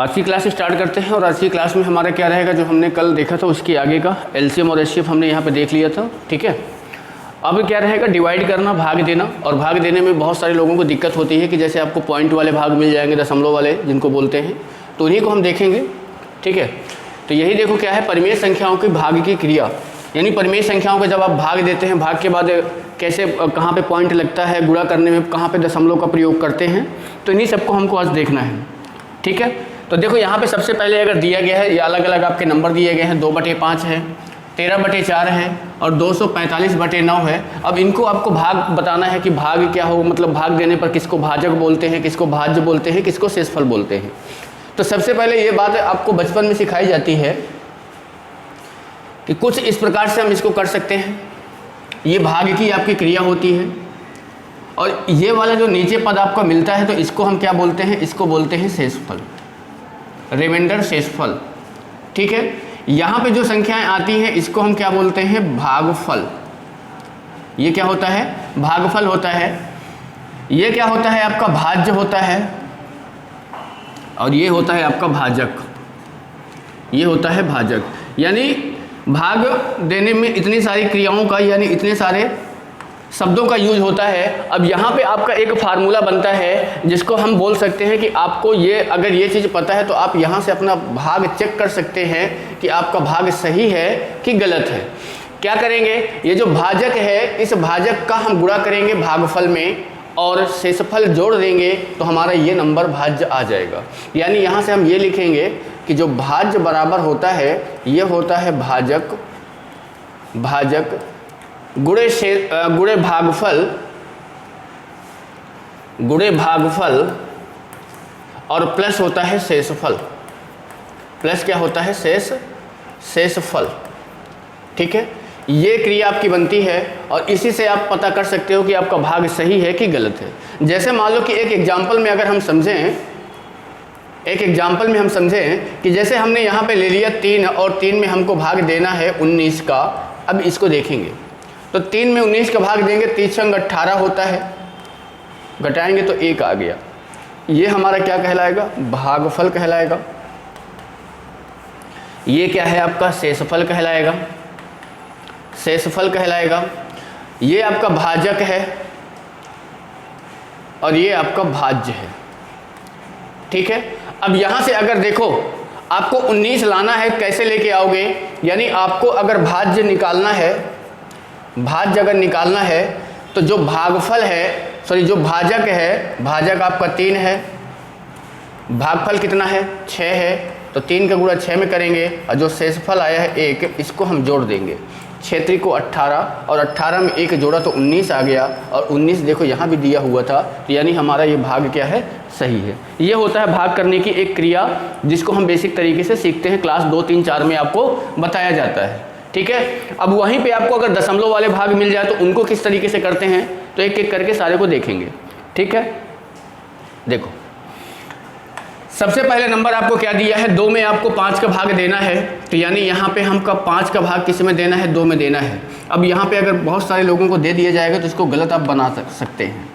आज की class start करते हैं और आज की क्लास में हमारा क्या रहेगा, जो हमने कल देखा था उसकी आगे का एलसीएम और एचसीएफ हमने यहाँ पे देख लिया था। ठीक है, अब क्या रहेगा, डिवाइड करना, भाग देना। और भाग देने में बहुत सारे लोगों को दिक्कत होती है कि जैसे आपको पॉइंट वाले भाग मिल जाएंगे, दशमलव वाले जिनको बोलते हैं, तो उन्हीं को हम देखेंगे। ठीक है, तो यही देखो क्या है, परिमेय संख्याओं की भाग की क्रिया, यानी परिमेय संख्याओं को जब आप भाग देते हैं, भाग के बाद कैसे कहाँ पे पॉइंट लगता है, गुणा करने में कहाँ पे दशमलव का प्रयोग करते हैं, तो इन्हीं सबको हमको आज देखना है। ठीक है, तो देखो यहाँ पे सबसे पहले अगर दिया गया है, ये अलग अलग आपके नंबर दिए गए हैं, 2/5 है, 13/4 है और 245/9 है। अब इनको आपको भाग बताना है कि भाग क्या हो, मतलब भाग देने पर किसको भाजक बोलते हैं, किसको भाज्य बोलते हैं, किसको शेषफल बोलते हैं। तो सबसे पहले ये बात आपको बचपन में सिखाई जाती है कि कुछ इस प्रकार से हम इसको कर सकते हैं। ये भाग की आपकी क्रिया होती है और ये वाला जो नीचे पद आपको मिलता है, तो इसको हम क्या बोलते हैं, इसको बोलते हैं शेषफल, रिमाइंडर शेषफल। ठीक है, यहाँ पे जो संख्याएं आती हैं इसको हम क्या बोलते हैं, भागफल। ये क्या होता है, भागफल होता है। ये क्या होता है, आपका भाज्य होता है और ये होता है आपका भाजक। ये होता है भाजक, यानी भाग देने में इतनी सारी क्रियाओं का, यानी इतने सारे शब्दों का यूज होता है। अब यहाँ पे आपका एक फार्मूला बनता है जिसको हम बोल सकते हैं कि आपको ये, अगर ये चीज़ पता है तो आप यहाँ से अपना भाग चेक कर सकते हैं कि आपका भाग सही है कि गलत है। क्या करेंगे, ये जो भाजक है, इस भाजक का हम गुणा करेंगे भागफल में और शेषफल जोड़ देंगे तो हमारा ये नंबर भाज्य आ जाएगा। यानी यहाँ से हम ये लिखेंगे कि जो भाज्य बराबर होता है, ये होता है भाजक, भाजक गुणे भागफल, गुणे भागफल और प्लस होता है शेषफल। प्लस क्या होता है, शेषफल। ठीक है, ये क्रिया आपकी बनती है और इसी से आप पता कर सकते हो कि आपका भाग सही है कि गलत है। जैसे मान लो कि एक एग्जाम्पल में अगर हम समझें, एक एग्जाम्पल में हम समझें कि जैसे हमने यहाँ पे ले लिया 3 और 3 में हमको भाग देना है 19 का। अब इसको देखेंगे तो 3 में 19 का भाग देंगे, 3 संग 18 होता है, घटाएंगे तो 1 आ गया। ये हमारा क्या कहलाएगा, भागफल कहलाएगा। ये क्या है आपका, शेषफल कहलाएगा, शेषफल कहलाएगा। ये आपका भाजक है और ये आपका भाज्य है। ठीक है, अब यहाँ से अगर देखो आपको 19 लाना है, कैसे लेके आओगे, यानी आपको अगर भाज्य निकालना है, भाज्य अगर निकालना है तो जो भागफल है, सॉरी जो भाजक है, भाजक आपका 3 है, भागफल कितना है, 6 है, तो 3 का गुणा 6 में करेंगे और जो शेषफल आया है 1, इसको हम जोड़ देंगे। 6 को 18 और 18 में 1 जोड़ा तो 19 आ गया और 19 देखो यहाँ भी दिया हुआ था, तो यानी हमारा ये भाग क्या है, सही है। ये होता है भाग करने की एक क्रिया जिसको हम बेसिक तरीके से सीखते हैं, क्लास 2, 3, 4 में आपको बताया जाता है। ठीक है, अब वहीं पे आपको अगर दशमलव वाले भाग मिल जाए तो उनको किस तरीके से करते हैं, तो एक एक करके सारे को देखेंगे। ठीक है, देखो सबसे पहले नंबर आपको क्या दिया है, 2 में आपको 5 का भाग देना है, तो यानी यहाँ पे हमका 5 का भाग किस में देना है, 2 में देना है। अब यहाँ पे अगर बहुत सारे लोगों को दे दिया जाएगा तो इसको गलत आप बना सकते हैं।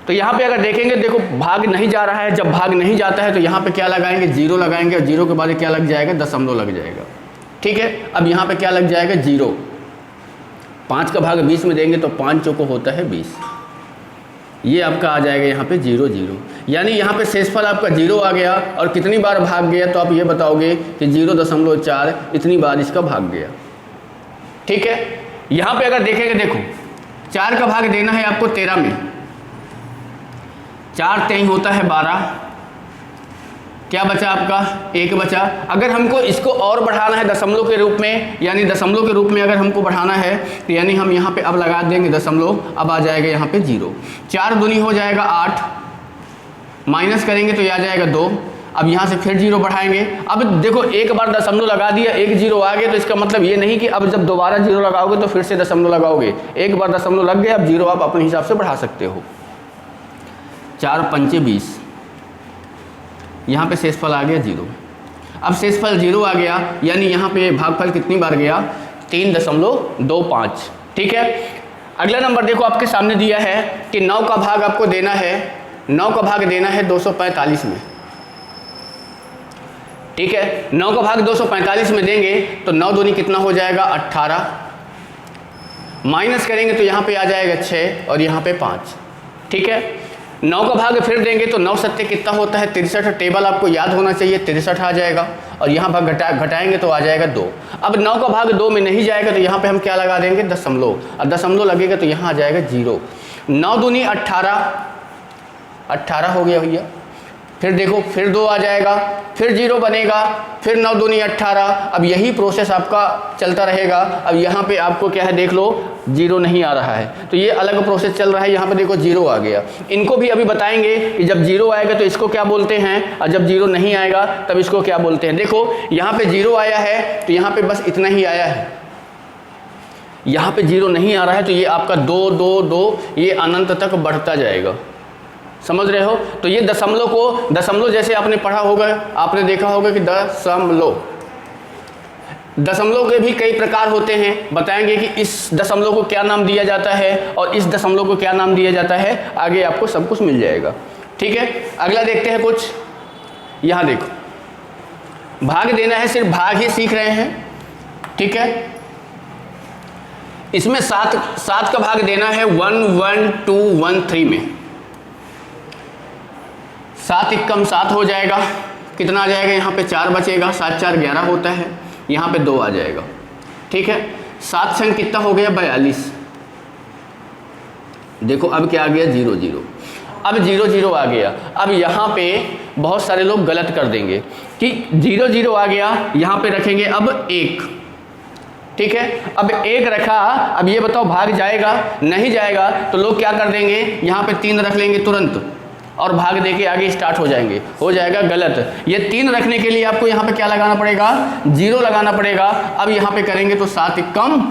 तो यहाँ पे अगर देखेंगे, देखो भाग नहीं जा रहा है, जब भाग नहीं जाता है तो यहाँ पे क्या लगाएंगे, 0 लगाएंगे और 0 के बाद क्या लग जाएगा, दशमलव लग जाएगा। ठीक है, अब यहाँ पे क्या लग जाएगा, 0। 5 का भाग 20 में देंगे तो 5 चौको होता है 20, ये आपका आ जाएगा यहाँ पे 0, 0। यानी यहाँ पे शेषफल आपका 0 आ गया और कितनी बार भाग गया, तो आप ये बताओगे कि 0.4 इतनी बार इसका भाग गया। ठीक है, यहाँ पे अगर देखेंगे, देखो 4 का भाग देना है आपको 13 में, 4 3 होता है 12, क्या बचा आपका, 1 बचा। अगर हमको इसको और बढ़ाना है दशमलव के रूप में, यानी दशमलव के रूप में अगर हमको बढ़ाना है तो यानी हम यहाँ पे अब लगा देंगे दशमलव, अब आ जाएगा यहाँ पे 0। 4 दूनी हो जाएगा 8, माइनस करेंगे तो ये आ जाएगा 2। अब यहाँ से फिर 0 बढ़ाएंगे। अब देखो एक बार दशमलव लगा दिया, 1 0 आ गया, तो इसका मतलब ये नहीं कि अब जब दोबारा 0 लगाओगे तो फिर से दशमलव लगाओगे। एक बार दशमलव लग गया, अब 0 आप अपने हिसाब से बढ़ा सकते हो। 4 पंचे 20, यहाँ पे शेषफल आ गया 0। अब शेषफल 0 आ गया, यानी यहाँ पे भागफल कितनी बार गया, 3.25। ठीक है, अगला नंबर देखो आपके सामने दिया है कि 9 का भाग आपको देना है, 9 का भाग देना है 245 में। ठीक है। 9 का भाग 245 में देंगे तो 9 दूनी कितना हो जाएगा 18, माइनस करेंगे तो यहाँ पे आ जाएगा 6 और यहाँ पे 5, ठीक है। 9 का भाग फिर देंगे तो 9 सत्ते कितना होता है 63, टेबल आपको याद होना चाहिए, 63 आ जाएगा और यहाँ भाग घटाएंगे तो आ जाएगा 2। अब 9 का भाग 2 में नहीं जाएगा तो यहाँ पे हम क्या लगा देंगे दशमलव, और दशमलव लगेगा तो यहाँ आ जाएगा 0। 9 दूनी 18 हो गया भैया। फिर देखो फिर 2 आ जाएगा, फिर 0 बनेगा, फिर 9 दूनी 18। अब यही प्रोसेस आपका चलता रहेगा। अब यहाँ पे आपको क्या है देख लो 0 नहीं आ रहा है, तो ये अलग प्रोसेस चल रहा है। यहाँ पे देखो 0 आ गया। इनको भी अभी बताएंगे कि जब 0 आएगा तो इसको क्या बोलते हैं, और जब 0 नहीं आएगा तब इसको क्या बोलते हैं। देखो यहाँ पे 0 आया है तो यहाँ पे बस इतना ही आया है, यहाँ पे 0 नहीं आ रहा है तो ये आपका 2 2 2 ये अनंत तक बढ़ता जाएगा, समझ रहे हो। तो ये दशमलव को, दशमलव जैसे आपने पढ़ा होगा, आपने देखा होगा कि दशमलव के भी कई प्रकार होते हैं। बताएंगे कि इस दशमलव को क्या नाम दिया जाता है और इस दशमलव को क्या नाम दिया जाता है, आगे आपको सब कुछ मिल जाएगा, ठीक है। अगला देखते हैं कुछ। यहाँ देखो भाग देना है, सिर्फ भाग ही सीख रहे हैं, ठीक है। इसमें 7 का भाग देना है 1 1 2 1 3 में। 7 एकम 7 हो जाएगा, कितना आ जाएगा यहाँ पे 4 बचेगा, 7 4 11 होता है, यहाँ पे 2 आ जाएगा, ठीक है। 7 संग कितना हो गया 42। देखो अब क्या आ गया 0 0, अब 0 0 आ गया। अब यहाँ पे बहुत सारे लोग गलत कर देंगे कि 0 0 आ गया, यहाँ पे रखेंगे अब 1, ठीक है। अब 1 रखा, अब ये बताओ भाग जाएगा नहीं जाएगा, तो लोग क्या कर देंगे यहाँ पे 3 रख लेंगे तुरंत और भाग दे के आगे स्टार्ट हो जाएंगे, हो जाएगा गलत। ये 3 रखने के लिए आपको यहाँ पे क्या लगाना पड़ेगा 0 लगाना पड़ेगा। अब यहाँ पे करेंगे तो 7 एकम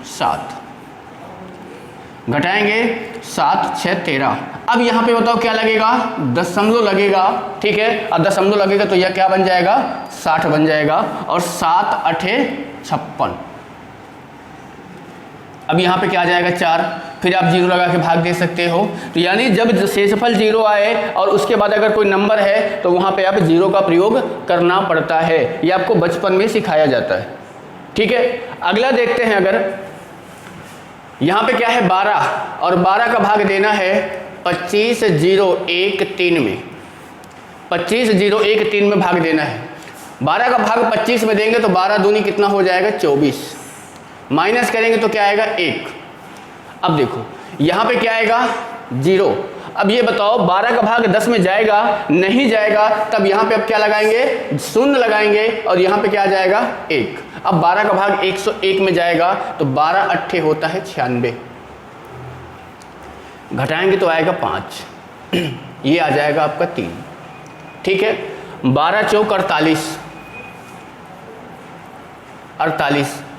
7, घटाएंगे 7 6 13। अब यहाँ पे बताओ क्या लगेगा दशमलव लगेगा, ठीक है। और दशमलव लगेगा तो यह क्या बन जाएगा 60 बन जाएगा, और 7 8 56। अब यहाँ पे क्या आ जाएगा 4, फिर आप 0 लगा के भाग दे सकते हो। तो यानी जब शेषफल 0 आए और उसके बाद अगर कोई नंबर है तो वहाँ पे आप 0 का प्रयोग करना पड़ता है, ये आपको बचपन में सिखाया जाता है, ठीक है। अगला देखते हैं, अगर यहाँ पे क्या है 12 और 12 का भाग देना है 25 0 1 3 में। 25 0 1 3 में भाग देना है। 12 का भाग 25 में देंगे तो 12 दूनी कितना हो जाएगा 24, माइनस करेंगे तो क्या आएगा 1। अब देखो यहाँ पे क्या आएगा 0। अब ये बताओ 12 का भाग 10 में जाएगा नहीं जाएगा, तब यहाँ पे अब क्या लगाएंगे 0 लगाएंगे और यहाँ पे क्या आ जाएगा 1। अब 12 का भाग 101 में जाएगा तो 12 8 होता है 96, घटाएंगे तो आएगा 5, ये आ जाएगा आपका 3, ठीक है। 12 चौक 48,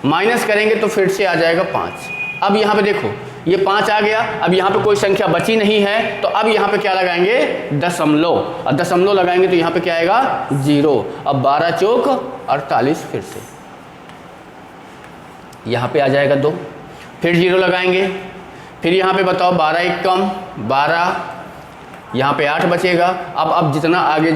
माइनस करेंगे तो फिर से आ जाएगा 5। अब यहाँ पे देखो ये 5 आ गया, अब यहाँ पे कोई संख्या बची नहीं है तो अब यहाँ पे क्या लगाएंगे दशमलव, और दशमलव लगाएंगे तो यहाँ पे क्या आएगा 0। अब 12 चौक 48, फिर से यहाँ पे आ जाएगा 2, फिर 0 लगाएंगे, फिर यहाँ पे बताओ 12 एकम 12, यहाँ पे 8 बचेगा। अब जितना आगे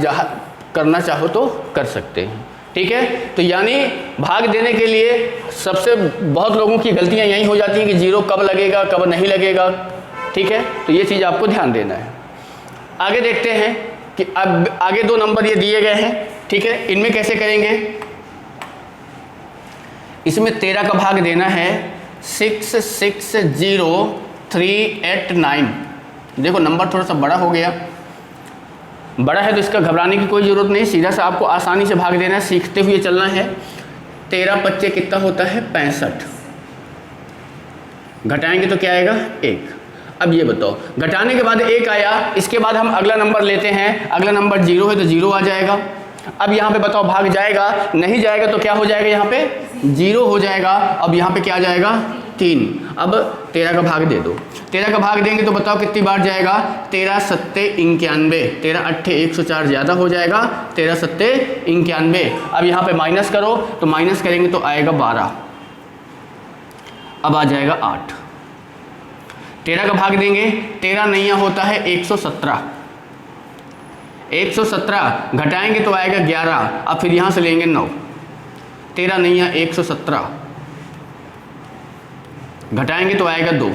करना चाहो तो कर सकते हैं, ठीक है। तो यानी भाग देने के लिए सबसे बहुत लोगों की गलतियां यही हो जाती हैं कि 0 कब लगेगा कब नहीं लगेगा, ठीक है। तो ये चीज़ आपको ध्यान देना है। आगे देखते हैं कि अब आगे 2 नंबर ये दिए गए हैं, ठीक है। इनमें कैसे करेंगे, इसमें 13 का भाग देना है 6 6 0 3 8 9। देखो नंबर थोड़ा सा बड़ा हो गया, बड़ा है तो इसका घबराने की कोई ज़रूरत नहीं, सीधा सा आपको आसानी से भाग देना है, सीखते हुए चलना है। 13 25 कितना होता है 65, घटाएंगे तो क्या आएगा 1। अब ये बताओ घटाने के बाद 1 आया, इसके बाद हम अगला नंबर लेते हैं, अगला नंबर 0 है तो 0 आ जाएगा। अब यहाँ पे बताओ भाग जाएगा नहीं जाएगा तो क्या हो जाएगा, यहाँ पे 0 हो जाएगा। अब यहाँ पे क्या आ जाएगा 3। अब 13 का भाग दे दो, 13 का भाग देंगे तो बताओ कितनी बार जाएगा 13 7 91, 13 8 104 ज़्यादा हो जाएगा, 13 7 91। अब यहाँ पे माइनस करो तो माइनस करेंगे तो आएगा 12, अब आ जाएगा 8। 13 का भाग देंगे, 13 नैया होता है 117, 117 घटाएंगे तो आएगा 11, अब फिर यहाँ से लेंगे 9, 13 नहीं है 117, घटाएंगे तो आएगा 2।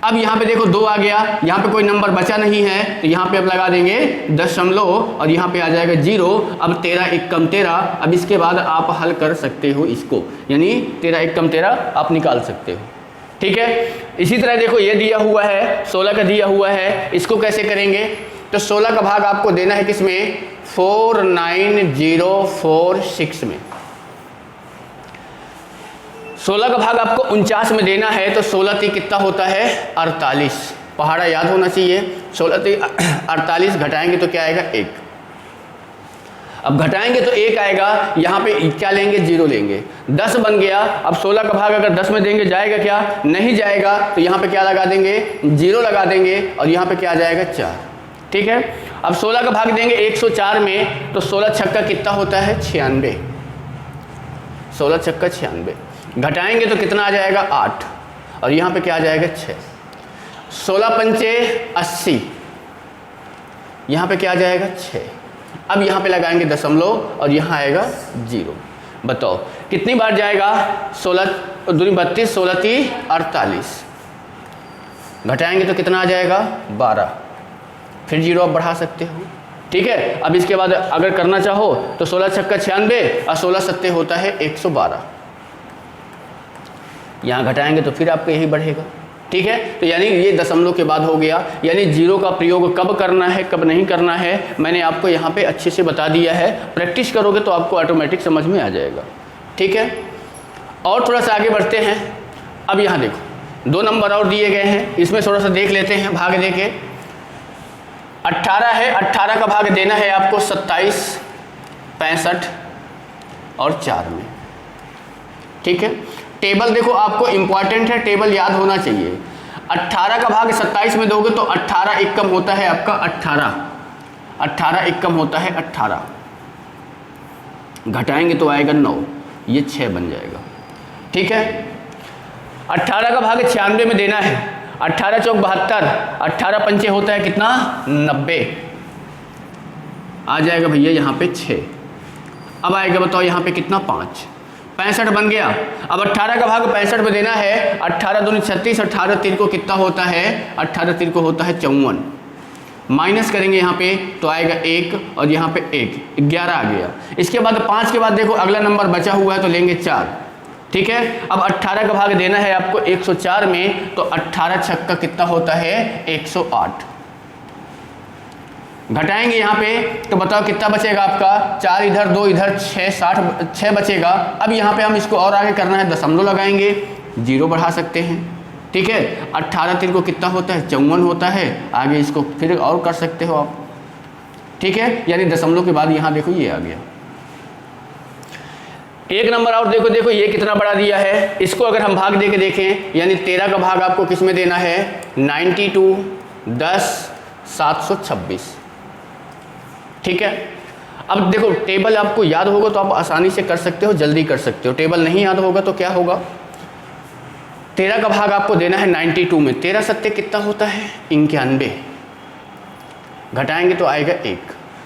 अब यहाँ पे देखो 2 आ गया, यहाँ पे कोई नंबर बचा नहीं है तो यहाँ पे अब लगा देंगे दशमलव और यहाँ पे आ जाएगा 0। अब 13 एकम 13, अब इसके बाद आप हल कर सकते हो इसको, यानी 13 एकम 13 आप निकाल सकते हो। ठीक है, इसी तरह देखो ये दिया हुआ है 16 का दिया हुआ है, इसको कैसे करेंगे? तो 16 का भाग आपको देना है किसमें? 49046 में। 16 का भाग आपको 49 में देना है, तो 16 × कितना होता है? 48। पहाड़ा याद होना चाहिए। 16 × 48 घटाएंगे तो क्या आएगा? 1। अब घटाएंगे तो 1 आएगा, यहाँ पे क्या लेंगे? 0 लेंगे, 10 बन गया। अब 16 का भाग अगर 10 में देंगे जाएगा क्या? नहीं जाएगा, तो यहाँ पे क्या लगा देंगे? 0 लगा देंगे और यहाँ पे क्या आ जाएगा? 4। ठीक है, अब 16 का भाग देंगे 104 में, तो 16 छक्का कितना होता है? 96। 16 छक्का 96, घटाएंगे तो कितना आ जाएगा? 8 और यहाँ पे क्या आ जाएगा? 6। 16 पंचे 80, यहाँ पे क्या आ जाएगा? 6। अब यहाँ पे लगाएंगे दशमलव और यहाँ आएगा 0। बताओ कितनी बार जाएगा? 16 दूनी 32, 16 × 48, घटाएंगे तो कितना आ जाएगा? 12। फिर 0 आप बढ़ा सकते हो। ठीक है, अब इसके बाद अगर करना चाहो तो 16 छक्का 96 और 16 सत्ते होता है 112, यहाँ घटाएंगे तो फिर आपको यही बढ़ेगा। ठीक है, तो यानी ये दशमलव के बाद हो गया, यानी 0 का प्रयोग कब करना है कब नहीं करना है मैंने आपको यहाँ पे अच्छे से बता दिया है। प्रैक्टिस करोगे तो आपको ऑटोमेटिक समझ में आ जाएगा। ठीक है, और थोड़ा सा आगे बढ़ते हैं। अब यहाँ देखो 2 नंबर और दिए गए हैं, इसमें थोड़ा सा देख लेते हैं भाग दे के। 18 है, 18 का भाग देना है आपको 27, 65 और 4 में। ठीक है, टेबल देखो आपको इंपॉर्टेंट है, टेबल याद होना चाहिए। 18 का भाग 27 में दोगे तो 18 एकम होता है आपका 18, 18 एकम होता है 18, घटाएंगे तो आएगा 9, ये 6 बन जाएगा। ठीक है, 18 का भाग 96 में देना है, 18 चौक 72, 18 पंचे होता है कितना? 90, आ जाएगा भैया यहाँ पे 6। अब आएगा बताओ यहाँ पे कितना? 5, 65 बन गया। अब 18 का भाग 65 में देना है, 18 दूनी 36, 18 3 को कितना होता है? 18 3 को होता है 54, माइनस करेंगे यहाँ पे तो आएगा 1 और यहाँ पे 1, 11 आ गया। इसके बाद 5 के बाद देखो अगला नंबर बचा हुआ है तो लेंगे 4। ठीक है, अब 18 का भाग देना है आपको 104 में, तो 18 छक्का कितना होता है? 108, घटाएंगे यहाँ पे तो बताओ कितना बचेगा आपका? 4 इधर 2 इधर 6, 6 बचेगा। अब यहाँ पे हम इसको और आगे करना है, दशमलव लगाएंगे, 0 बढ़ा सकते हैं। ठीक है, 18 3 को कितना होता है? 54 होता है, आगे इसको फिर और कर सकते हो आप। ठीक है, यानी दशमलव के बाद यहाँ देखो ये आ गया। एक नंबर और देखो, देखो ये कितना बड़ा दिया है, इसको अगर हम भाग दे के देखें, यानी 13 का भाग आपको किस में देना है? 92, 10, 726। ठीक है, अब देखो टेबल आपको याद होगा तो आप आसानी से कर सकते हो, जल्दी कर सकते हो। टेबल नहीं याद होगा तो क्या होगा? 13 का भाग आपको देना है 92 में, 13 सत्ते कितना होता है? 91, घटाएंगे तो आएगा 1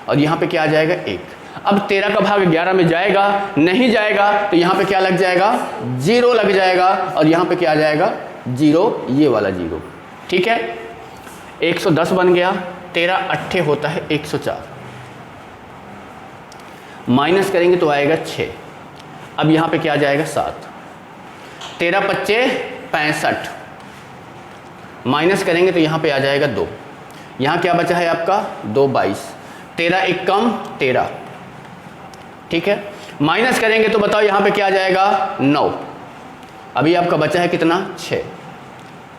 और यहाँ पे क्या आ जाएगा? 1। अब 13 का भाग 11 में जाएगा, नहीं जाएगा तो यहाँ पे क्या लग जाएगा? 0 लग जाएगा और यहाँ पे क्या आ जाएगा? 0, ये वाला 0। ठीक है, 110 बन गया, 13 8 होता है 104, माइनस करेंगे तो आएगा 6। अब यहाँ पे क्या आ जाएगा? 7, 13 25 65, माइनस करेंगे तो यहाँ पे आ जाएगा 2, यहाँ क्या बचा है आपका? 2 22, 13 एकम 13। ठीक है, माइनस करेंगे तो बताओ यहाँ पे क्या आ जाएगा? 9, अभी आपका बचा है कितना? 6।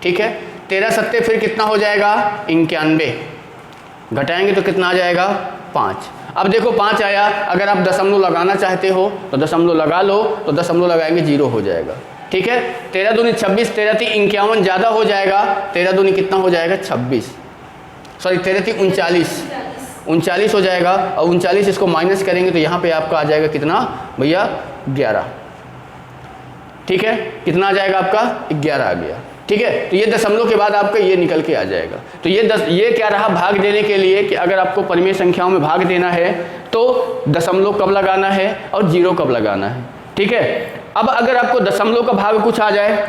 ठीक है, 13 सत्ते फिर कितना हो जाएगा? 91, घटाएंगे तो कितना आ जाएगा? 5। अब देखो 5 आया, अगर आप दशमलव लगाना चाहते हो तो दशमलव लगा लो, तो दशमलव लगाएंगे 0 हो जाएगा। ठीक है, 13 दूनी 26, 13 3 51 ज़्यादा हो जाएगा, 13 दूनी कितना हो जाएगा? 26, सॉरी 13 3 39 हो जाएगा और 39 इसको माइनस करेंगे तो यहाँ पे आपका आ जाएगा कितना भैया? 11। ठीक है, कितना आ जाएगा आपका? 11 आ गया। ठीक है। तो ये दशमलव के बाद आपका ये निकल के आ जाएगा। तो ये क्या रहा भाग देने के लिए कि अगर आपको परिमेय संख्याओं में भाग देना है तो दशमलव कब लगाना है और जीरो कब लगाना है, ठीक है। अब अगर आपको दशमलव का भाग कुछ आ जाए,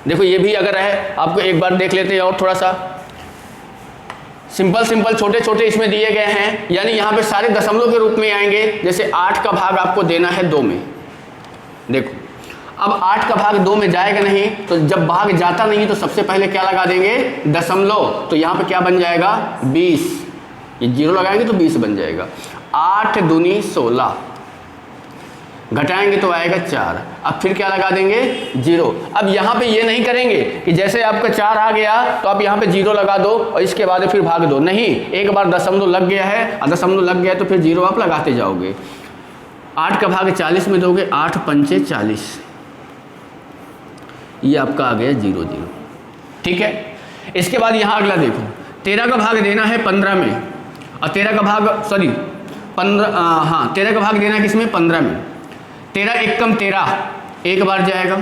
देखो ये भी अगर है, आपको एक बार देख लेते हैं और थोड़ा सा सिंपल छोटे छोटे इसमें दिए गए हैं, यानी यहाँ पे सारे दशमलव के रूप में आएंगे। जैसे 8 का भाग आपको देना है 2 में, देखो अब 8 का भाग 2 में जाएगा नहीं, तो जब भाग जाता नहीं तो सबसे पहले क्या लगा देंगे दशमलव, तो यहाँ पे क्या बन जाएगा 20, ये जीरो लगाएंगे तो 20 बन जाएगा। 8 दूनी 16, घटाएंगे तो आएगा 4, अब फिर क्या लगा देंगे 0। अब यहाँ पे ये नहीं करेंगे कि जैसे आपका 4 आ गया तो आप यहाँ पे 0 लगा दो और इसके बाद फिर भाग दो, नहीं, एक बार दशमलव लग गया है और दशमलव लग गया तो फिर 0 आप लगाते जाओगे। 8 का भाग 40 में दोगे, 8 पंचे 40, ये आपका आ गया 0 0, ठीक है। इसके बाद यहाँ अगला देखो, 13 का भाग देना है 15 में और 13 का भाग 13 का भाग देना है किसमें 15 में। 13 एक कम 13, एक बार जाएगा,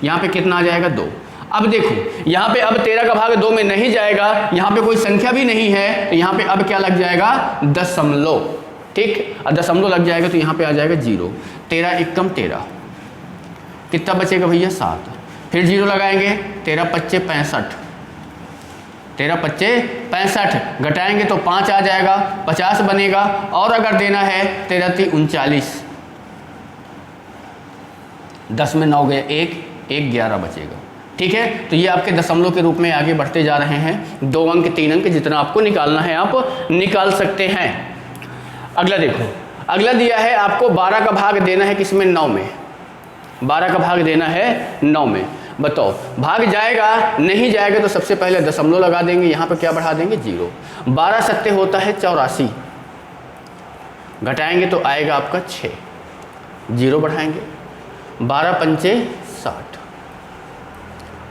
यहाँ पे कितना आ जाएगा 2। अब देखो यहाँ पे अब 13 का भाग 2 में नहीं जाएगा, यहाँ पे कोई संख्या भी नहीं है, तो यहाँ पे अब क्या लग जाएगा दशमलव, ठीक, और दशमलव लग जाएगा तो यहाँ पे आ जाएगा 0। 13 एक कम 13, कितना बचेगा भैया 7, फिर 0 लगाएंगे, 13 पच्चे 65, 13 पच्चे 65, घटाएंगे तो 5 आ जाएगा, 50 बनेगा। और अगर देना है 13 × 3 = 39, 10 में 9 गए 1, 11 बचेगा, ठीक है। तो ये आपके दशमलव के रूप में आगे बढ़ते जा रहे हैं। 2 अंक 3 अंक जितना आपको निकालना है आप निकाल सकते हैं। अगला देखो, अगला दिया है आपको 12 का भाग देना है किसमें 9 में, 12 का भाग देना है 9 में। बताओ भाग जाएगा नहीं जाएगा तो सबसे पहले दशमलव लगा देंगे, यहाँ पे क्या बढ़ा देंगे 0। 12 सत्ते होता है 84, घटाएंगे तो आएगा आपका 6, 0 बढ़ाएंगे, 12 पंचे 60,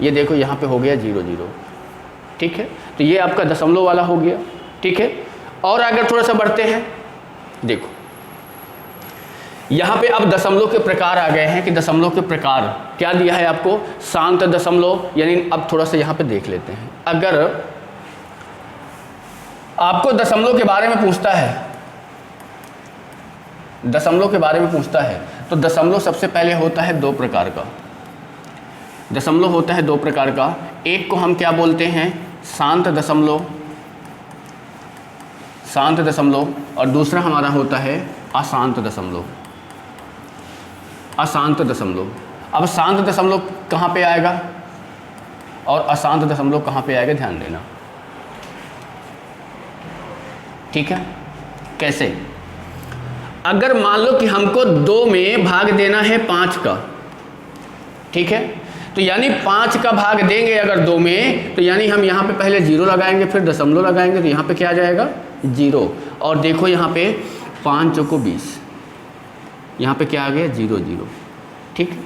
ये देखो यहाँ पे हो गया 0 0, ठीक है। तो ये आपका दशमलव वाला हो गया, ठीक है। और अगर थोड़ा सा बढ़ते हैं, देखो यहाँ पे अब दशमलव के प्रकार आ गए हैं कि दशमलव के प्रकार क्या दिया है आपको, शांत दशमलव, यानी अब थोड़ा सा यहाँ पे देख लेते हैं। अगर आपको दशमलव के बारे में पूछता है, दशमलव के बारे में पूछता है तो दशमलव सबसे पहले होता है 2 प्रकार का। दशमलव होता है 2 प्रकार का, एक को हम क्या बोलते हैं शांत दशमलव, शांत दशमलव, और दूसरा हमारा होता है अशांत दशमलव, अशांत दशमलव। अब शांत दशमलव कहाँ पे आएगा और अशांत दशमलव कहाँ पे आएगा, ध्यान देना, ठीक है। कैसे, अगर मान लो कि हमको 2 में भाग देना है 5 का, ठीक है, तो यानी 5 का भाग देंगे अगर 2 में, तो यानी हम यहाँ पे पहले 0 लगाएंगे फिर दशमलव लगाएंगे, तो यहाँ पे क्या आ जाएगा 0। और देखो यहाँ पे 5 चौको 20, यहाँ पे क्या आ गया 0 0, ठीक।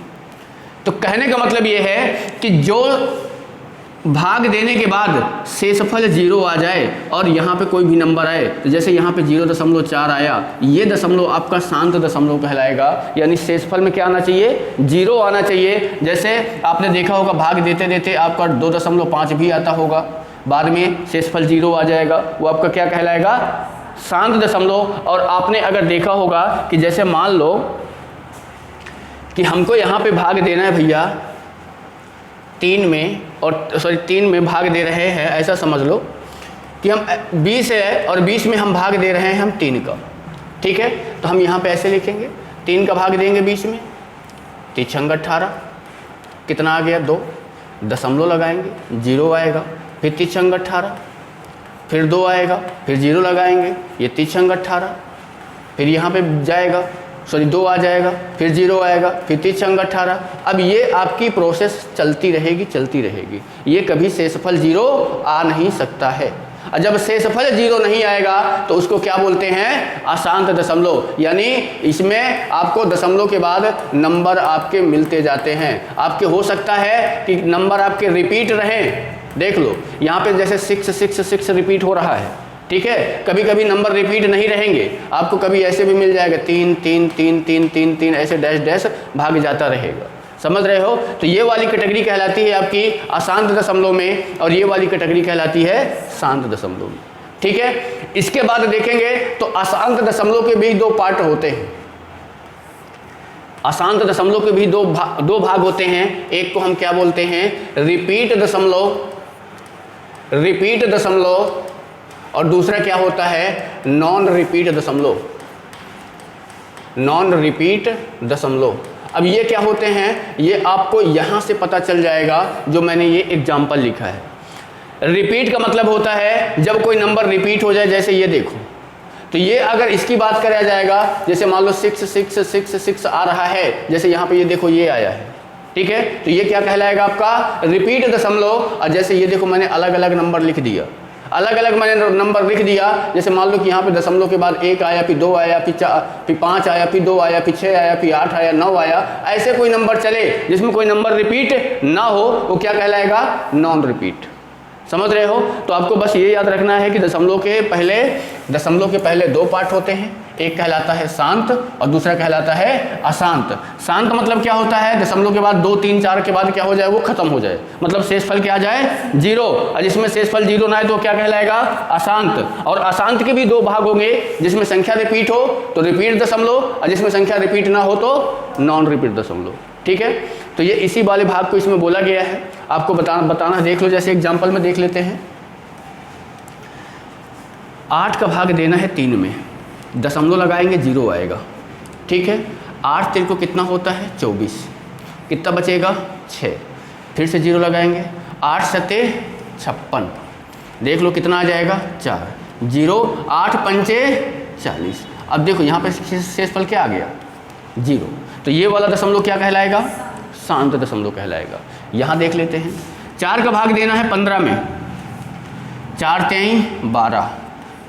तो कहने का मतलब ये है कि जो भाग देने के बाद शेषफल 0 आ जाए और यहाँ पे कोई भी नंबर आए, तो जैसे यहाँ पे 0.4 आया, ये दशमलव आपका शांत दशमलव कहलाएगा, यानी शेषफल में क्या आना चाहिए 0 आना चाहिए। जैसे आपने देखा होगा भाग देते देते आपका 2.5 भी आता होगा, बाद में शेषफल 0 आ जाएगा, वो आपका क्या कहलाएगा शांत दशमलव। और आपने अगर देखा होगा कि जैसे मान लो कि हमको यहाँ पे भाग देना है भैया 3 में, और 3 में भाग दे रहे हैं, ऐसा समझ लो कि हम 20 है और 20 में हम भाग दे रहे हैं हम 3 का, ठीक है। तो हम यहाँ पे ऐसे लिखेंगे, 3 का भाग देंगे 20 में, 3 × 18, कितना आ गया 2, दशमलव लगाएंगे 0 आएगा, फिर 3 × 18, फिर 2 आएगा, फिर 0 लगाएंगे, ये 3 × 18, फिर यहाँ पे जाएगा 2 आ जाएगा, फिर 0 आएगा, फिर 3 × 18। अब ये आपकी प्रोसेस चलती रहेगी चलती रहेगी, ये कभी शेषफल 0 आ नहीं सकता है। और जब शेषफल 0 नहीं आएगा तो उसको क्या बोलते हैं अशांत दशमलव, यानी इसमें आपको दशमलव के बाद नंबर आपके मिलते जाते हैं। आपके हो सकता है कि नंबर आपके रिपीट रहें, देख लो यहाँ पे जैसे 6 6 6 रिपीट हो रहा है, ठीक है। कभी कभी नंबर रिपीट नहीं रहेंगे, आपको कभी ऐसे भी मिल जाएगा 3 3 3 3 3 3, ऐसे डैश डैश भाग जाता रहेगा, समझ रहे हो? तो ये वाली कैटेगरी कहलाती है आपकी अशांत दशमलव में और ये वाली कैटेगरी कहलाती है शांत दशमलव में। ठीक है, इसके बाद देखेंगे तो अशांत दशमलव के भी दो पार्ट होते हैं। अशांत दशमलव के भी दो भाग होते हैं। एक को हम क्या बोलते हैं? रिपीट दशमलव, और दूसरा क्या होता है? नॉन रिपीट दशमलव। अब ये क्या होते हैं, ये आपको यहाँ से पता चल जाएगा जो मैंने ये एग्जाम्पल लिखा है। रिपीट का मतलब होता है जब कोई नंबर रिपीट हो जाए, जैसे ये देखो, तो ये अगर इसकी बात करा जाएगा, जैसे मान लो 6 आ रहा है, जैसे यहाँ पे ये देखो ये आया है, ठीक है, तो ये क्या कहलाएगा आपका? रिपीट दशमलव। और जैसे ये देखो मैंने अलग अलग नंबर लिख दिया, जैसे मान लो कि यहाँ पे दशमलव के बाद 1 आया, फिर 2 आया, फिर 5 आया, फिर 2 आया, फिर 6 आया, फिर 8 आया, 9 आया, ऐसे कोई नंबर चले जिसमें कोई नंबर रिपीट ना हो, वो क्या कहलाएगा? Non repeat. समझ रहे हो? तो आपको बस ये याद रखना है कि दशमलव के पहले दो पार्ट होते हैं, एक कहलाता है शांत और दूसरा कहलाता है अशांत। शांत का मतलब क्या होता है? दशमलव के बाद 2, 3, 4 के बाद क्या हो जाए? वो खत्म हो जाए, मतलब शेषफल क्या आ जाए? 0। और जिसमें शेषफल 0 ना है तो क्या कहलाएगा? अशांत। और अशांत के भी दो भाग होंगे, जिसमें संख्या रिपीट हो तो रिपीट दशमलव, और जिसमें संख्या रिपीट ना हो तो नॉन रिपीट दशमलव। ठीक है, तो ये इसी वाले भाग को इसमें बोला गया है। आपको बताना देख लो, जैसे एग्जाम्पल में देख लेते हैं। 8 का भाग देना है 3 में, दशमलव लगाएंगे 0 आएगा। ठीक है, 8 3 को कितना होता है? 24। कितना बचेगा? 6। फिर से 0 लगाएंगे, 8 7 56। देख लो कितना आ जाएगा? 4। 0 8 5 40। अब देखो यहाँ पे शेषफल क्या आ गया? 0। तो ये वाला दशमलव क्या कहलाएगा? शांत दशमलव कहलाएगा। यहाँ देख लेते हैं, 4 का भाग देना है 15 में, 4 3 12।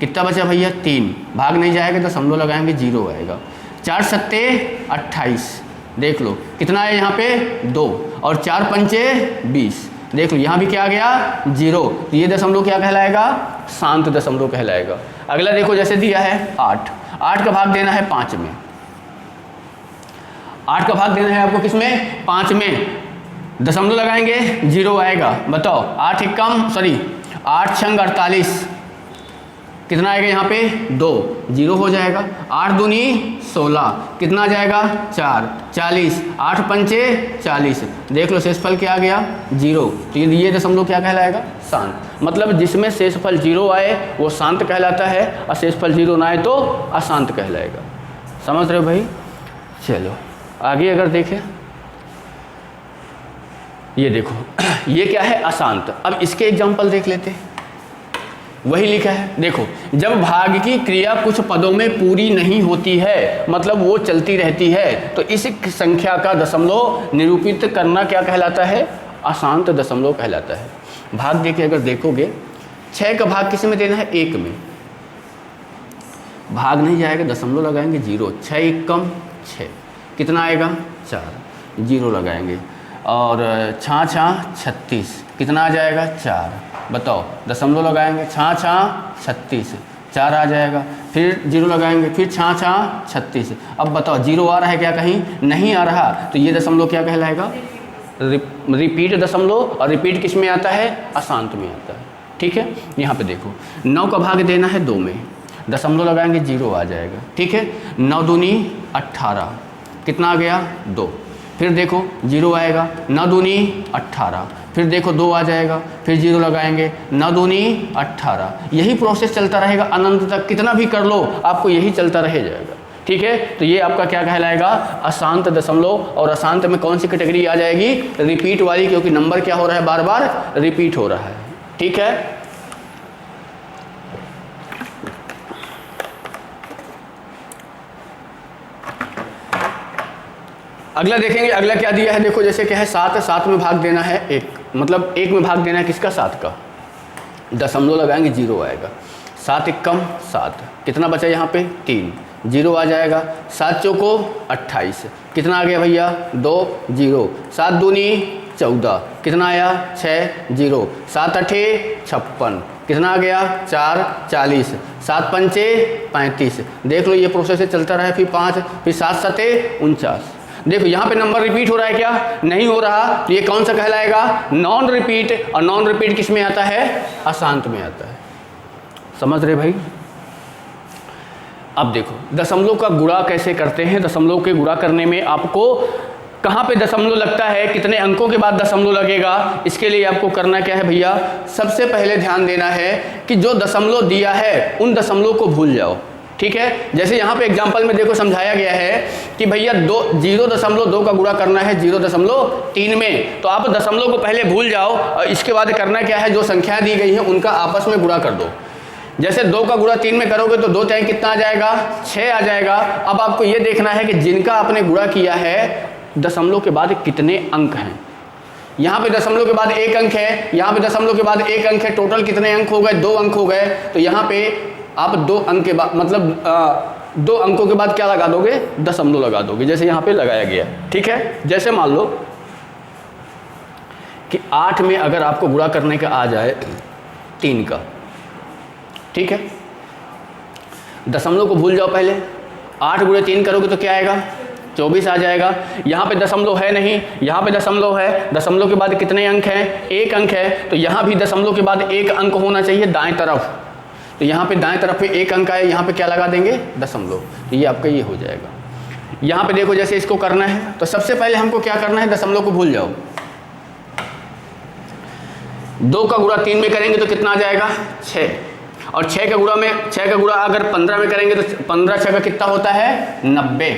कितना बचा भैया? 3। भाग नहीं जाएगा, दशमलव लगाएंगे 0 आएगा। 4 7 28। देख लो कितना है यहाँ पे? 2। और 4 5 20। देख लो यहाँ भी क्या आ गया? 0। तो ये दशमलव क्या कहलाएगा? शांत दशमलव कहलाएगा। अगला देखो, जैसे दिया है 8 का भाग देना है 5 में। 8 का भाग देना है आपको किसमें? 5 में। दशमलव लगाएंगे 0 आएगा। बताओ, 8 6 48। कितना आएगा यहाँ पे? 2। 0 हो जाएगा। 8 दूनी 16। कितना आ जाएगा? 4 40। 8 5 40। देख लो शेषफल क्या आ गया? 0। तो ये दशमलव क्या कहलाएगा? शांत। मतलब जिसमें शेषफल 0 आए वो शांत कहलाता है, और शेषफल 0 ना आए तो अशांत कहलाएगा। समझ रहे हो भाई? चलो आगे अगर देखें, ये देखो ये क्या है? अशांत। अब इसके एग्जाम्पल देख लेते हैं। वही लिखा है, देखो, जब भाग की क्रिया कुछ पदों में पूरी नहीं होती है, मतलब वो चलती रहती है, तो इस संख्या का दशमलव निरूपित करना क्या कहलाता है? अशांत दशमलव कहलाता है। भाग देके अगर देखोगे, 6 का भाग किस में देना है? 1 में। भाग नहीं जाएगा, दशमलव लगाएंगे 0। 6 1 कम 6। कितना आएगा? 4। 0 लगाएंगे। और 6 6 36। कितना आ जाएगा? 4। बताओ, दशमलव लगाएंगे 6 6 36। 4 आ जाएगा। फिर 0 लगाएंगे, फिर 6 6 36। अब बताओ 0 आ रहा है क्या? कहीं नहीं आ रहा। तो ये दशमलव क्या कहलाएगा? रिपीट दशमलव। और रिपीट किस में आता है? अशांत में आता है। ठीक है, यहाँ पे देखो, 9 का भाग देना है 2 में, दशमलव लगाएंगे 0 आ जाएगा। ठीक है, 9 दूनी 18। कितना आ गया? 2। फिर देखो 0 आएगा, 9 दूनी 18। फिर देखो 2 आ जाएगा, फिर 0 लगाएंगे, 9 दूनी 18। यही प्रोसेस चलता रहेगा अनंत तक। कितना भी कर लो आपको यही चलता रह जाएगा। ठीक है, तो ये आपका क्या कहलाएगा? अशांत दशमलव। और अशांत में कौन सी कैटेगरी आ जाएगी? रिपीट वाली, क्योंकि नंबर क्या हो रहा है? बार बार रिपीट हो रहा है। ठीक है, अगला देखेंगे। अगला क्या दिया है? देखो, जैसे क्या है? 7 में भाग देना है 1, मतलब 1 में भाग देना है किसका? 7 का। दशमलव लगाएंगे 0 आएगा। 7 1 कम 7। कितना बचा यहाँ पे? 3। 0 आ जाएगा। 7 चौको 28। कितना आ गया भैया? 2 0। 7 दूनी 14। कितना आया? 6 0। 7 8 56। कितना आ गया? 4 40। 7 5 35। देख लो ये प्रोसेस चलता रहा। फिर 5, फिर 7 7 49। देखो यहाँ पे नंबर रिपीट हो रहा है क्या? नहीं हो रहा, तो ये कौन सा कहलाएगा? Non repeat. और नॉन रिपीट किस में आता है? अशांत में आता है। समझ रहे भाई? अब देखो दशमलव का गुणा कैसे करते हैं। दशमलव के गुणा करने में आपको कहाँ पे दशमलव लगता है, कितने अंकों के बाद दशमलव लगेगा, इसके लिए आपको करना क्या है भैया? सबसे पहले ध्यान देना है कि जो दशमलव दिया है उन दशमलव को भूल जाओ। ठीक है, जैसे यहाँ पे एग्जांपल में देखो समझाया गया है कि भैया 0.2 का गुणा करना है 0.3 में, तो आप दशमलव को पहले भूल जाओ और इसके बाद करना क्या है, जो संख्या दी गई है उनका आपस में गुणा कर दो। जैसे 2 का गुणा 3 में करोगे तो 2 3 कितना आ जाएगा? 6 आ जाएगा। अब आपको ये देखना है कि जिनका आपने गुणा किया है दशमलव के बाद कितने अंक हैं। यहाँ पे दशमलव के बाद 1 अंक है, यहाँ पे दशमलव के बाद 1 अंक है, टोटल कितने अंक हो गए? 2 अंक हो गए। तो यहाँ पे आप 2 अंक के बाद मतलब 2 अंकों के बाद क्या लगा दोगे? दशमलव लगा दोगे, जैसे यहाँ पे लगाया गया। ठीक है, जैसे मान लो कि 8 में अगर आपको गुणा करने का आ जाए 3 का, ठीक है, दशमलव को भूल जाओ पहले। 8 गुणे 3 करोगे तो क्या आएगा? 24 आ जाएगा। यहाँ पे दशमलव है नहीं, यहाँ पे दशमलव है। दशमलव के बाद कितने अंक हैं? 1 अंक है, तो यहाँ भी दशमलव के बाद 1 अंक होना चाहिए दाएं तरफ। तो यहाँ पे दाएं तरफ पे 1 अंक है, यहाँ पे क्या लगा देंगे? दशमलव। तो ये आपका ये हो जाएगा। यहाँ पे देखो जैसे इसको करना है तो सबसे पहले हमको क्या करना है? दशमलव को भूल जाओ। 2 का गुणा 3 में करेंगे तो कितना आ जाएगा? 6। और 6 का गुणा अगर 15 में करेंगे तो 15 6 का कितना होता है? 90।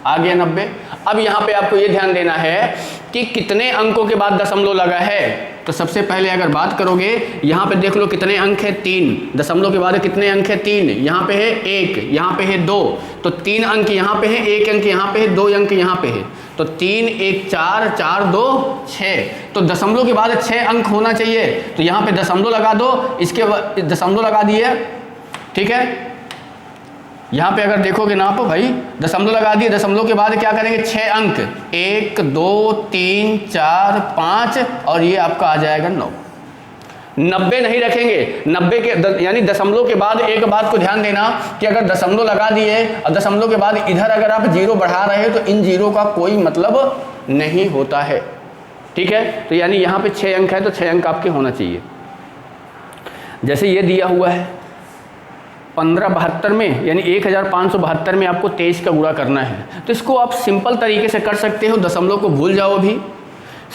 आ गया 90। अब यहाँ पे आपको ये ध्यान देना है कि कितने अंकों के बाद दशमलव लगा है। तो सबसे पहले अगर बात करोगे यहाँ पे देख लो कितने अंक है? 3। दशमलव के बाद कितने अंक है? 3। यहाँ पे है 1, यहाँ पे है 2, तो 3 अंक यहाँ पे है, 1 अंक यहाँ पे है, 2 अंक यहाँ पे है। तो 3 1 4 4 2 6, तो दशमलव के बाद 6 अंक होना चाहिए। तो यहाँ पे दशमलव लगा दो, इसके बाद दशमलव लगा दिए। ठीक है, यहाँ पे अगर देखोगे ना आप भाई, दशमलव लगा दिए, दशमलव के बाद क्या करेंगे? 6 अंक, 1 2 3 4 5 और ये आपका आ जाएगा 9। 90 नहीं रखेंगे। 90 के यानी दशमलव के बाद एक बात को ध्यान देना कि अगर दशमलव लगा दिए और दशमलव के बाद इधर अगर आप 0 बढ़ा रहे हो तो इन 0 का कोई मतलब नहीं होता है। ठीक है, तो यानी यहाँ पे 6 अंक है तो 6 अंक आपके होना चाहिए। जैसे ये दिया हुआ है 1572 में, यानी 1572 में आपको 23 का गुणा करना है। तो इसको आप सिंपल तरीके से कर सकते हो, दशमलव को भूल जाओ अभी।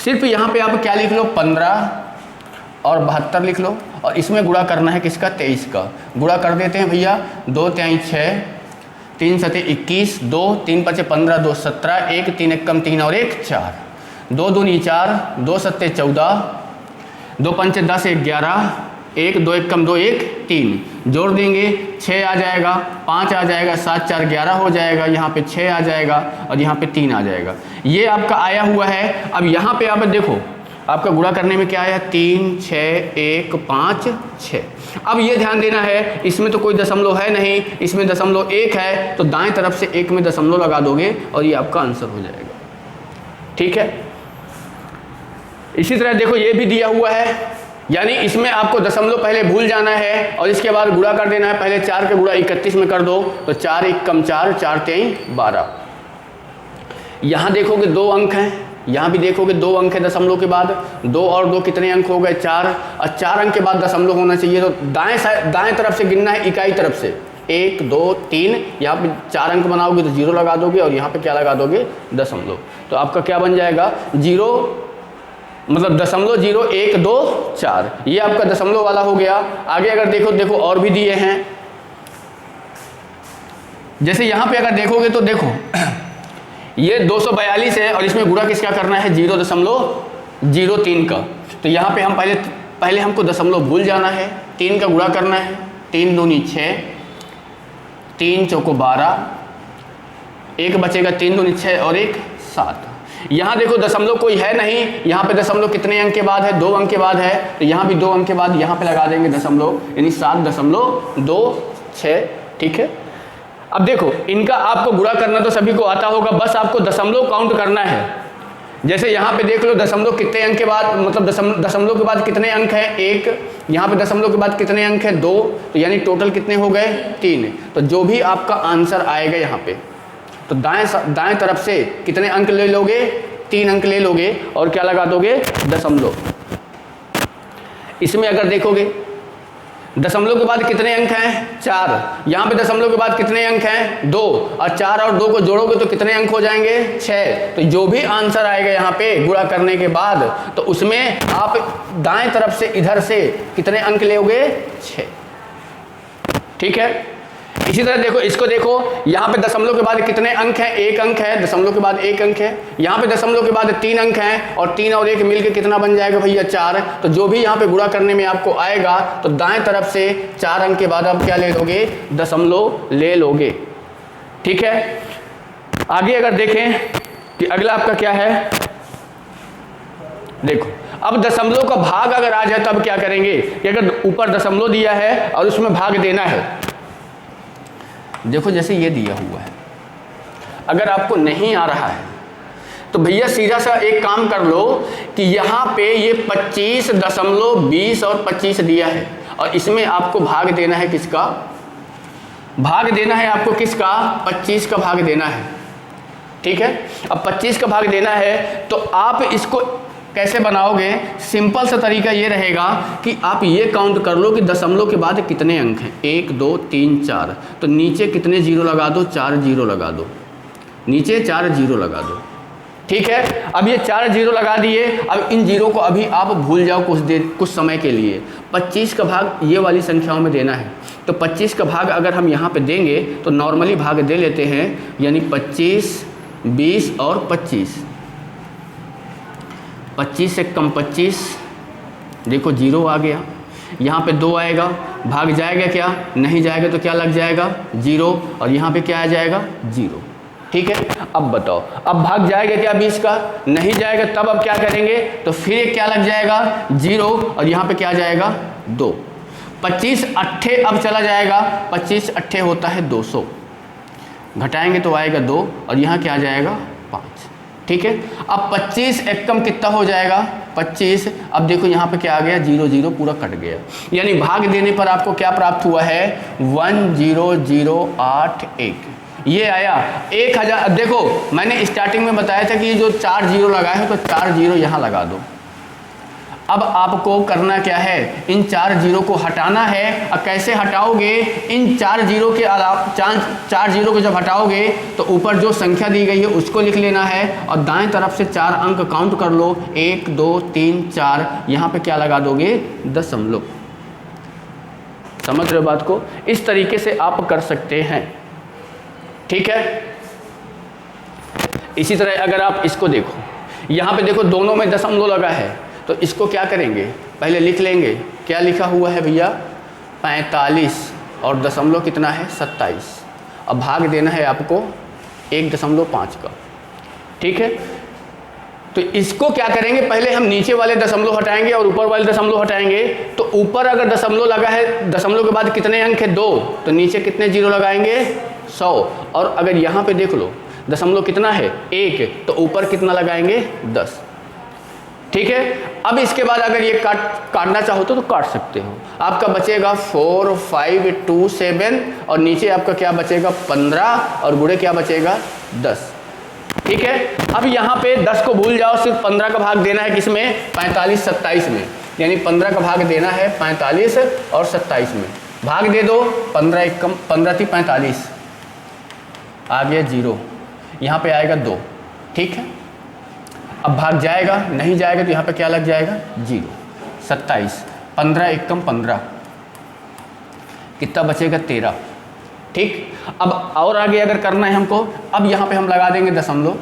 सिर्फ यहाँ पे आप क्या लिख लो? 15 और 72 लिख लो और इसमें गुणा करना है किसका? 23 का। गुणा कर देते हैं भैया। 2 3 6, 3 7 21, 2 3 5 15, 2 17, 1 3 1 कम 3 और 1 4, 2 2 4, 2 7 14, 2 5 10 1 11, 1 2 1 कम 2 1 3, जोड़ देंगे 6 आ जाएगा, 5 आ जाएगा, 7 4 11 हो जाएगा, यहाँ पे 6 आ जाएगा और यहाँ पे 3 आ जाएगा। ये आपका आया हुआ है। अब यहाँ पे आप देखो आपका गुणा करने में क्या आया? 3 6 1 5 6। अब ये ध्यान देना है, इसमें तो कोई दशमलव है नहीं, इसमें दशमलव 1 है, तो दाएं तरफ से 1 में दशमलव लगा दोगे और ये आपका आंसर हो जाएगा। ठीक है, इसी तरह देखो ये भी दिया हुआ है, यानी इसमें आपको दशमलव पहले भूल जाना है और इसके बाद गुणा कर देना है। पहले 4 का गुणा 31 में कर दो तो 4 1 कम 4, 4 3 12। यहाँ देखोगे 2 अंक हैं, यहाँ भी देखोगे 2 अंक है दशमलव के बाद। 2 और 2 कितने अंक हो गए? 4। और 4 अंक के बाद दशमलव होना चाहिए, तो दाएं तरफ से गिनना है, इकाई तरफ से 1 2 3। यहाँ पे 4 अंक बनाओगे तो 0 लगा दोगे और यहाँ पे क्या लगा दोगे? दशमलव। तो आपका क्या बन जाएगा? 0 मतलब 0.0124। ये आपका दशमलव वाला हो गया। आगे अगर देखो और भी दिए हैं, जैसे यहाँ पे अगर देखोगे तो देखो ये 242 है और इसमें गुणा किसका करना है? 0.03 का। तो यहाँ पे हम पहले हमको दशमलव भूल जाना है, 3 का गुणा करना है। 3 दूनी 6, 3 चौको 12, 1 बचेगा, 3 दूनी 6 और 1 7। यहाँ देखो दशमलव कोई है नहीं, यहाँ पे दशमलव कितने अंक के बाद है? 2 अंक के बाद है, तो यहाँ भी 2 अंक के बाद यहाँ पे लगा देंगे दशमलव, यानी 7.26। ठीक है, अब देखो इनका आपको गुणा करना तो सभी को आता होगा, बस आपको दशमलव काउंट करना है। जैसे यहाँ पे देख लो दशमलव कितने अंक के बाद, मतलब दशमलव के बाद कितने अंक है? 1। यहाँ पे दशमलव के बाद कितने अंक है? 2। तो यानी टोटल कितने हो गए? 3। तो जो भी आपका आंसर आएगा यहाँ पे तो दाएं तरफ से कितने अंक ले लोगे, 3 अंक ले लोगे और क्या लगा दोगे, दशमलव। इसमें अगर देखोगे दशमलव के बाद कितने अंक हैं, 4। यहाँ पे दशमलव के बाद कितने अंक हैं, 2, और 4 और 2 को जोड़ोगे तो कितने अंक हो जाएंगे, 6। तो जो भी आंसर आएगा यहाँ पे गुणा करने के बाद, तो उसमें आप दाएं तरफ से इधर से कितने अंक लोगे, 6। ठीक है। इसी तरह देखो, इसको देखो, यहाँ पे दशमलव के बाद कितने अंक हैं, 1 अंक है, दशमलव के बाद 1 अंक है। यहाँ पे दशमलव के बाद 3 अंक हैं और 3 और 1 मिलके कितना बन जाएगा भैया, 4। तो जो भी यहाँ पे गुणा करने में आपको आएगा तो दाएं तरफ से 4 अंक के बाद आप क्या ले लोगे, दशमलव ले लोगे। ठीक है। आगे अगर देखें कि अगला आपका क्या है, देखो अब दशमलव का भाग अगर आ जाए तब क्या करेंगे कि अगर ऊपर दशमलव दिया है और उसमें भाग देना है, देखो जैसे ये दिया हुआ है, अगर आपको नहीं आ रहा है तो भैया सीधा सा एक काम कर लो कि यहाँ पे ये 25.20 और 25 दिया है और इसमें आपको भाग देना है किसका, भाग देना है आपको किसका, 25 का भाग देना है। ठीक है। अब 25 का भाग देना है तो आप इसको कैसे बनाओगे, सिंपल सा तरीका ये रहेगा कि आप ये काउंट कर लो कि दशमलव के बाद कितने अंक हैं, 1 2 3 4, तो नीचे कितने जीरो लगा दो, 4 जीरो लगा दो, नीचे 4 जीरो लगा दो। ठीक है। अब ये 4 जीरो लगा दिए, अब इन जीरो को अभी आप भूल जाओ कुछ समय के लिए। 25 का भाग ये वाली संख्याओं में देना है, तो 25 का भाग अगर हम यहाँ पे देंगे तो नॉर्मली भाग दे लेते हैं, यानी 25, 20 और 25। 25 से कम 25, देखो जीरो आ गया, यहाँ पे 2 आएगा, भाग जाएगा क्या, नहीं जाएगा तो क्या लग जाएगा, 0, और यहाँ पे क्या आ जाएगा, 0। ठीक है। अब बताओ, अब भाग जाएगा क्या 20 का, नहीं जाएगा, तब अब क्या करेंगे, तो फिर क्या लग जाएगा, 0, और यहाँ पे क्या आ जाएगा, 2। 25 अट्ठे अब चला जाएगा, 25 अट्ठे होता है 200, घटाएंगे तो आएगा 2, और यहाँ क्या आ जाएगा, 5। ठीक है। अब 25 एकम कितना हो जाएगा, 25। अब देखो यहाँ पे क्या आ गया, 0 0 पूरा कट गया, यानी भाग देने पर आपको क्या प्राप्त हुआ है, 10081, ये आया 1000। अब देखो मैंने स्टार्टिंग में बताया था कि जो 4 जीरो लगाए हैं तो 4 जीरो यहाँ लगा दो। अब आपको करना क्या है, इन 4 जीरो को हटाना है। अब कैसे हटाओगे, इन 4 जीरो के अलावा 4 जीरो को जब हटाओगे तो ऊपर जो संख्या दी गई है उसको लिख लेना है और दाएं तरफ से 4 अंक काउंट कर लो, 1 2 3 4, यहाँ पे क्या लगा दोगे, दशमलव। समझ रहे हो बात को, इस तरीके से आप कर सकते हैं। ठीक है। इसी तरह अगर आप इसको देखो, यहाँ पे देखो दोनों में दशमलव लगा है, तो इसको क्या करेंगे, पहले लिख लेंगे, क्या लिखा हुआ है भैया, 45 और दशमलव कितना है, 27। अब भाग देना है आपको 1.5 का। ठीक है। तो इसको क्या करेंगे, पहले हम नीचे वाले दशमलव हटाएंगे और ऊपर वाले दशमलव हटाएंगे। तो ऊपर अगर दशमलव लगा है, दशमलव के बाद कितने अंक है, 2, तो नीचे कितने जीरो लगाएंगे, 100। और अगर यहाँ पे देख लो दशमलव कितना है, 1, तो ऊपर कितना लगाएंगे, 10। ठीक है। अब इसके बाद अगर ये काटना चाहो तो काट सकते हो। आपका बचेगा 4 5 2 7 और नीचे आपका क्या बचेगा, 15 और गुणे क्या बचेगा, 10। ठीक है। अब यहाँ पे 10 को भूल जाओ, सिर्फ 15 का भाग देना है किसमें, 45 27 में, यानी 15 का भाग देना है 45 और 27 में। भाग दे दो, 15 एकम 15 थी 45, आ गया 0, यहाँ पे आएगा 2। ठीक है। अब भाग जाएगा, नहीं जाएगा तो यहाँ पे क्या लग जाएगा, 0। 27, 15 एकम 15, कितना बचेगा, 13। ठीक। अब और आगे अगर करना है हमको, अब यहाँ पे हम लगा देंगे दशमलव,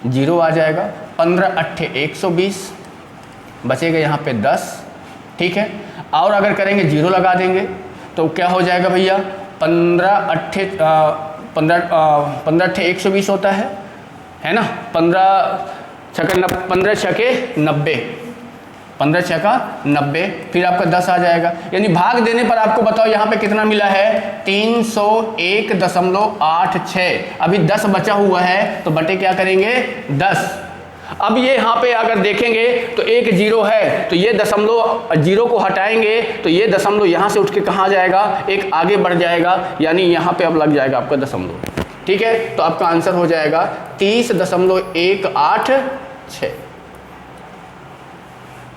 0 आ जाएगा, 15 अट्ठे 120, बचेगा यहाँ पे 10। ठीक है। और अगर करेंगे 0 लगा देंगे तो क्या हो जाएगा भैया, 15 अट्ठे 120 होता है ना, 15 छक्के 90, 15 छक्का 90, फिर आपका 10 आ जाएगा। यानी भाग देने पर आपको बताओ यहाँ पे कितना मिला है, 301.86। अभी 10 बचा हुआ है तो बटे क्या करेंगे, 10। अब ये यहाँ पे अगर देखेंगे तो एक 0 है, तो ये दशमलव 0 को हटाएंगे तो ये दशमलव यहाँ से उठ के कहाँ जाएगा, एक आगे बढ़ जाएगा, यानी यहाँ पे अब लग जाएगा आपका दशमलव। ठीक है, तो आपका आंसर हो जाएगा 30.186।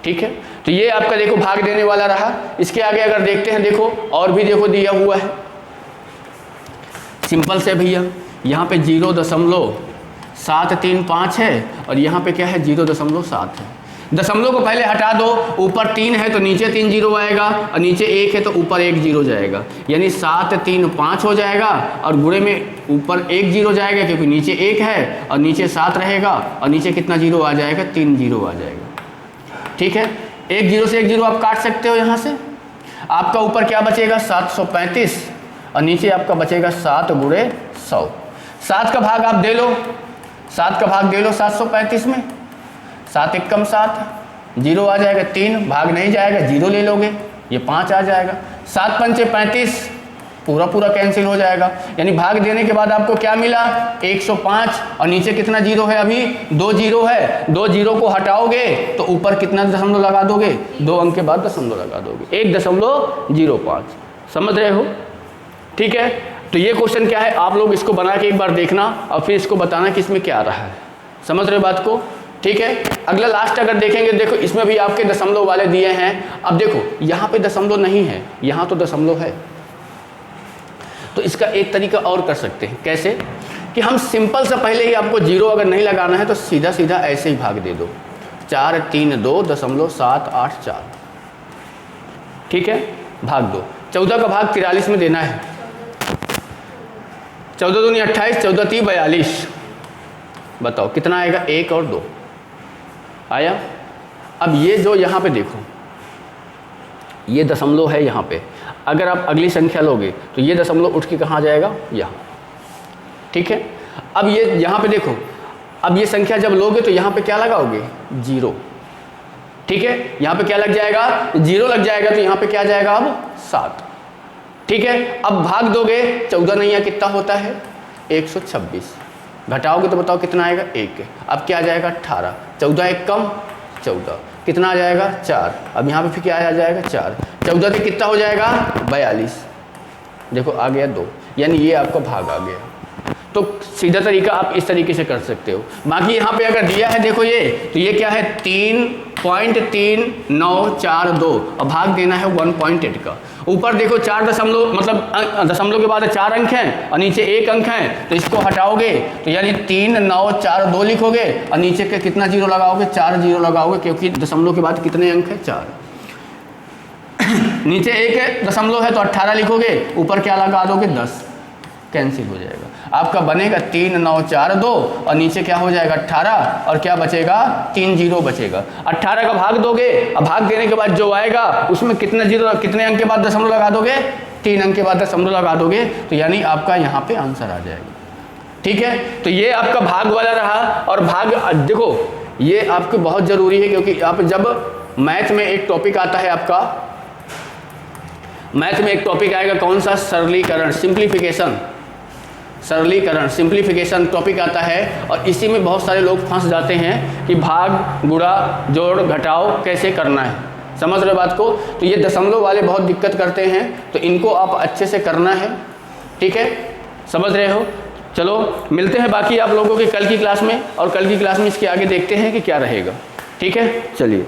ठीक है, तो ये आपका देखो भाग देने वाला रहा। इसके आगे अगर देखते हैं, देखो और भी देखो दिया हुआ है, सिंपल से भैया, यहाँ पे 0.735 है और यहाँ पे क्या है 0.7 है। दशमलव को पहले हटा दो, ऊपर 3 है तो नीचे 3 जीरो आएगा और नीचे 1 है तो ऊपर 1 जीरो जाएगा, यानी 735 हो जाएगा और गुणे में ऊपर 1 जीरो जाएगा क्योंकि नीचे 1 है और नीचे 7 रहेगा और नीचे कितना जीरो आ जाएगा, 3 जीरो आ जाएगा। ठीक है, 1 जीरो से 1 जीरो आप काट सकते हो यहाँ से, आपका ऊपर क्या बचेगा 735 और नीचे आपका बचेगा 7 गुणे 100। 7 का भाग आप दे लो, 7 का भाग दे लो 735 में, 7 एकम 7, जीरो आ जाएगा, 3 भाग नहीं जाएगा, जीरो ले लोगे, ये 5 आ जाएगा, 7 पंचे 35, पूरा पूरा कैंसिल हो जाएगा। यानी भाग देने के बाद आपको क्या मिला 105 और नीचे कितना जीरो है, अभी 2 जीरो है, 2 जीरो को हटाओगे तो ऊपर कितना दशमलव लगा दोगे, 2 अंक के बाद दशमलव लगा दोगे, 1.05। समझ रहे हो? ठीक है, तो ये क्वेश्चन क्या है, आप लोग इसको बना के एक बार देखना और फिर इसको बताना कि इसमें क्या आ रहा है। समझ रहे हो बात को? ठीक है, अगला लास्ट अगर देखेंगे, देखो इसमें भी आपके दशमलव वाले दिए हैं। अब देखो यहाँ पे दशमलव नहीं है, यहाँ तो दशमलव है, तो इसका एक तरीका और कर सकते हैं। कैसे कि हम सिंपल से पहले ही आपको जीरो अगर नहीं लगाना है तो सीधा सीधा ऐसे ही भाग दे दो, 432.784। ठीक है, भाग दो, 14 का भाग 43 में देना है, 14 दूनी 28, 14 × 3 = 42। बताओ कितना आएगा, 1 और 2 आया। अब ये जो यहाँ पे देखो, ये दशमलव है यहाँ पे, अगर आप अगली संख्या लोगे तो ये दशमलव उठ के कहाँ जाएगा, यहाँ। ठीक है, अब ये यहाँ पे देखो, अब ये संख्या जब लोगे तो यहाँ पे क्या लगाओगे, 0। ठीक है, यहाँ पे क्या लग जाएगा, 0 लग जाएगा, तो यहाँ पे क्या जाएगा अब 7। ठीक है, अब भाग दोगे, 14 नैया कितना होता है 126, घटाओगे तो बताओ कितना आएगा, 1। अब क्या आ जाएगा 18, 14 एक कम 14, कितना आ जाएगा 4। अब यहाँ पे फिर क्या आ जाएगा 4, 14 से कितना हो जाएगा 42, देखो आ गया 2, यानी ये आपका भाग आ गया। तो सीधा तरीका आप इस तरीके से कर सकते हो। बाकी यहाँ पे अगर दिया है देखो ये, तो ये क्या है 3.3942 और भाग देना है 1.8 का। ऊपर देखो 4 दशमलव, मतलब दशमलव के बाद 4 अंक हैं और नीचे 1 अंक हैं, तो इसको हटाओगे तो यानी 3942 लिखोगे और नीचे के कितना जीरो लगाओगे, 4 जीरो लगाओगे, क्योंकि दशमलव के बाद कितने अंक है 4। नीचे 1 दशमलव है तो 18 लिखोगे, ऊपर क्या लगा दोगे 10, कैंसिल हो जाएगा। आपका बनेगा 3942 और नीचे क्या हो जाएगा 18 और क्या बचेगा 3 जीरो बचेगा। 18 का भाग दोगे, अब भाग देने के बाद जो आएगा उसमें कितने जीरो, कितने अंक के बाद दशमलव लगा दोगे, 3 अंक के बाद दशमलव लगा दोगे, तो यानी आपका यहाँ पे आंसर आ जाएगा। ठीक है, तो ये आपका भाग वाला रहा। और भाग देखो ये आपको बहुत ज़रूरी है, क्योंकि आप जब मैथ में एक टॉपिक आता है, आपका मैथ में एक टॉपिक आएगा कौन सा, सरलीकरण, सिंप्लीफिकेशन, सरलीकरण सिंप्लीफिकेशन टॉपिक आता है, और इसी में बहुत सारे लोग फंस जाते हैं कि भाग, गुणा, जोड़, घटाव कैसे करना है। समझ रहे बात को? तो ये दशमलव वाले बहुत दिक्कत करते हैं, तो इनको आप अच्छे से करना है। ठीक है, समझ रहे हो? चलो मिलते हैं बाकी आप लोगों की कल की क्लास में, और कल की क्लास में इसके आगे देखते हैं कि क्या रहेगा। ठीक है, चलिए।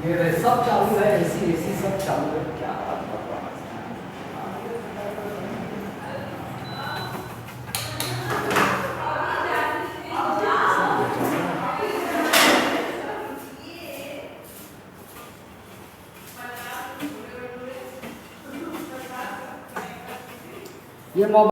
ये सब चालू है, एसी एसी सब चालू है, क्या बात बकवास। ये मोबाइल